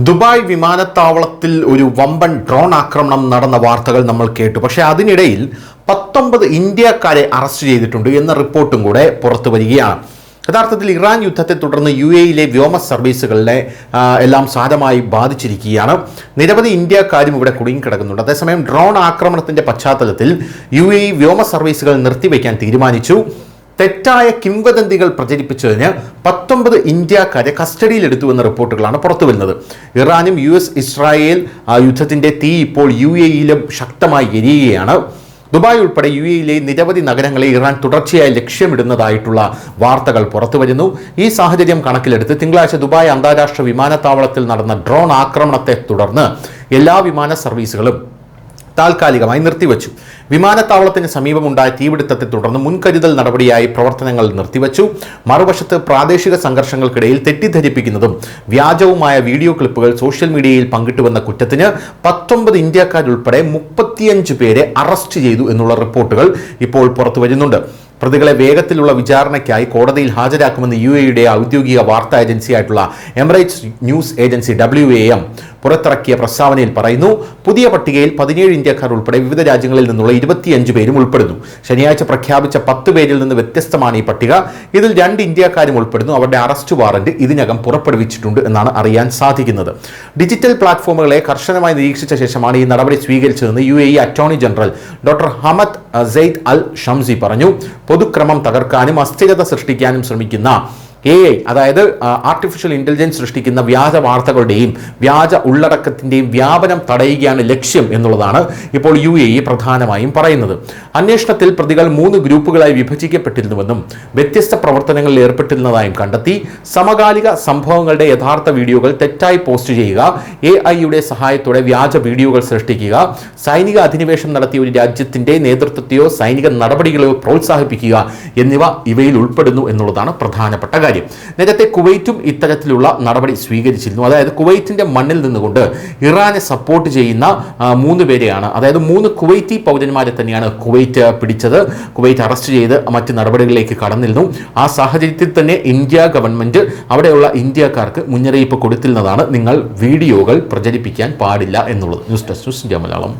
Dubai വിമാനത്താവളത്തിൽ ഒരു വമ്പൻ ഡ്രോൺ ആക്രമണം നടന്ന വാർത്തകൾ നമ്മൾ കേട്ടു. പക്ഷേ അതിനിടയിൽ 19 ഇന്ത്യക്കാരെ അറസ്റ്റ് ചെയ്തിട്ടുണ്ട് എന്ന റിപ്പോർട്ടും കൂടെ പുറത്തു വരികയാണ്. യഥാർത്ഥത്തിൽ ഇറാൻ യുദ്ധത്തെ തുടർന്ന് UAE-യിലെ വ്യോമ സർവീസുകളെ എല്ലാം സാരമായി ബാധിച്ചിരിക്കുകയാണ്. നിരവധി ഇന്ത്യക്കാരും ഇവിടെ കുടുങ്ങിക്കിടക്കുന്നുണ്ട്. അതേസമയം ഡ്രോൺ ആക്രമണത്തിന്റെ പശ്ചാത്തലത്തിൽ UAE വ്യോമ സർവീസുകൾ നിർത്തിവെക്കാൻ തീരുമാനിച്ചു. തെറ്റായ കിംവദന്തികൾ പ്രചരിപ്പിച്ചതിന് 19 ഇന്ത്യക്കാരെ കസ്റ്റഡിയിലെടുത്തുവെന്ന റിപ്പോർട്ടുകളാണ് പുറത്തുവരുന്നത്. ഇറാനും US ഇസ്രായേൽ യുദ്ധത്തിന്റെ തീ ഇപ്പോൾ UAE-യിലും ശക്തമായി എരിയുകയാണ്. ദുബായ് ഉൾപ്പെടെ UAE-യിലെ നിരവധി നഗരങ്ങളെ ഇറാൻ തുടർച്ചയായി ലക്ഷ്യമിടുന്നതായിട്ടുള്ള വാർത്തകൾ പുറത്തുവരുന്നു. ഈ സാഹചര്യം കണക്കിലെടുത്ത് തിങ്കളാഴ്ച ദുബായ് അന്താരാഷ്ട്ര വിമാനത്താവളത്തിൽ നടന്ന ഡ്രോൺ ആക്രമണത്തെ തുടർന്ന് എല്ലാ വിമാന സർവീസുകളും താൽക്കാലികമായി നിർത്തിവച്ചു. വിമാനത്താവളത്തിന് സമീപമുണ്ടായ തീപിടുത്തത്തെ തുടർന്ന് മുൻകരുതൽ നടപടിയായി പ്രവർത്തനങ്ങൾ നിർത്തിവച്ചു. മറുവശത്ത് പ്രാദേശിക സംഘർഷങ്ങൾക്കിടയിൽ തെറ്റിദ്ധരിപ്പിക്കുന്നതും വ്യാജവുമായ വീഡിയോ ക്ലിപ്പുകൾ സോഷ്യൽ മീഡിയയിൽ പങ്കിട്ടുവെന്ന കുറ്റത്തിന് 19 ഇന്ത്യക്കാരുൾപ്പെടെ 35 പേരെ അറസ്റ്റ് ചെയ്തു എന്നുള്ള റിപ്പോർട്ടുകൾ ഇപ്പോൾ പുറത്തു വരുന്നുണ്ട്. പ്രതികളെ വേഗത്തിലുള്ള വിചാരണയ്ക്കായി കോടതിയിൽ ഹാജരാക്കുമെന്ന് UAE-യുടെ ഔദ്യോഗിക വാർത്താ ഏജൻസിയായിട്ടുള്ള എമിറേറ്റ്സ് ന്യൂസ് ഏജൻസി WAM പുറത്തിറക്കിയ പ്രസ്താവനയിൽ പറയുന്നു. പുതിയ പട്ടികയിൽ 17 ഇന്ത്യക്കാർ ഉൾപ്പെടെ വിവിധ രാജ്യങ്ങളിൽ നിന്നുള്ള 25 പേരും ഉൾപ്പെടുന്നു. ശനിയാഴ്ച പ്രഖ്യാപിച്ച 10 പേരിൽ നിന്ന് വ്യത്യസ്തമാണ് ഈ പട്ടിക. ഇതിൽ 2 ഇന്ത്യക്കാരും ഉൾപ്പെടുന്നു. അവരുടെ അറസ്റ്റ് വാറന്റ് ഇതിനകം പുറപ്പെടുവിച്ചിട്ടുണ്ട് എന്നാണ് അറിയാൻ സാധിക്കുന്നത്. ഡിജിറ്റൽ പ്ലാറ്റ്ഫോമുകളെ കർശനമായി നിരീക്ഷിച്ച ശേഷമാണ് ഈ നടപടി സ്വീകരിച്ചതെന്ന് UAE attorney general doctor Hamad Saeed Al Shamsi പറഞ്ഞു. പൊതുക്രമം തകർക്കാനും അസ്ഥിരത സൃഷ്ടിക്കാനും ശ്രമിക്കുന്ന AI, അതായത് ആർട്ടിഫിഷ്യൽ ഇന്റലിജൻസ് സൃഷ്ടിക്കുന്ന വ്യാജ വാർത്തകളുടെയും വ്യാജ ഉള്ളടക്കത്തിൻ്റെയും വ്യാപനം തടയുകയാണ് ലക്ഷ്യം എന്നുള്ളതാണ് ഇപ്പോൾ UAE പ്രധാനമായും പറയുന്നത്. അന്വേഷണത്തിൽ പ്രതികൾ 3 ഗ്രൂപ്പുകളായി വിഭജിക്കപ്പെട്ടിരുന്നുവെന്നും വ്യത്യസ്ത പ്രവർത്തനങ്ങളിൽ ഏർപ്പെട്ടിരുന്നതായും കണ്ടെത്തി. സമകാലിക സംഭവങ്ങളുടെ യഥാർത്ഥ വീഡിയോകൾ തെറ്റായി പോസ്റ്റ് ചെയ്യുക, AI-യുടെ സഹായത്തോടെ വ്യാജ വീഡിയോകൾ സൃഷ്ടിക്കുക, സൈനിക അധിനിവേശം നടത്തിയ ഒരു രാജ്യത്തിൻ്റെ നേതൃത്വത്തെയോ സൈനിക നടപടികളെയോ പ്രോത്സാഹിപ്പിക്കുക എന്നിവ ഇവയിൽ ഉൾപ്പെടുന്നു എന്നുള്ളതാണ് പ്രധാനപ്പെട്ട കാര്യം. നേരത്തെ കുവൈറ്റും ഇത്തരത്തിലുള്ള നടപടി സ്വീകരിച്ചിരുന്നു. അതായത് കുവൈറ്റിന്റെ മണ്ണിൽ നിന്നുകൊണ്ട് ഇറാനെ സപ്പോർട്ട് ചെയ്യുന്ന 3 പേരെയാണ്, അതായത് 3 കുവൈറ്റി പൗരന്മാരെ തന്നെയാണ് കുവൈറ്റ് പിടിച്ചത്. കുവൈറ്റ് അറസ്റ്റ് ചെയ്ത് മറ്റ് നടപടികളിലേക്ക് കടന്നിരുന്നു. ആ സാഹചര്യത്തിൽ തന്നെ ഇന്ത്യ ഗവൺമെന്റ് അവിടെയുള്ള ഇന്ത്യക്കാർക്ക് മുന്നറിയിപ്പ് കൊടുത്തിരുന്നതാണ്, നിങ്ങൾ വീഡിയോകൾ പ്രചരിപ്പിക്കാൻ പാടില്ല എന്നുള്ളത്. News desk news India Malayalam.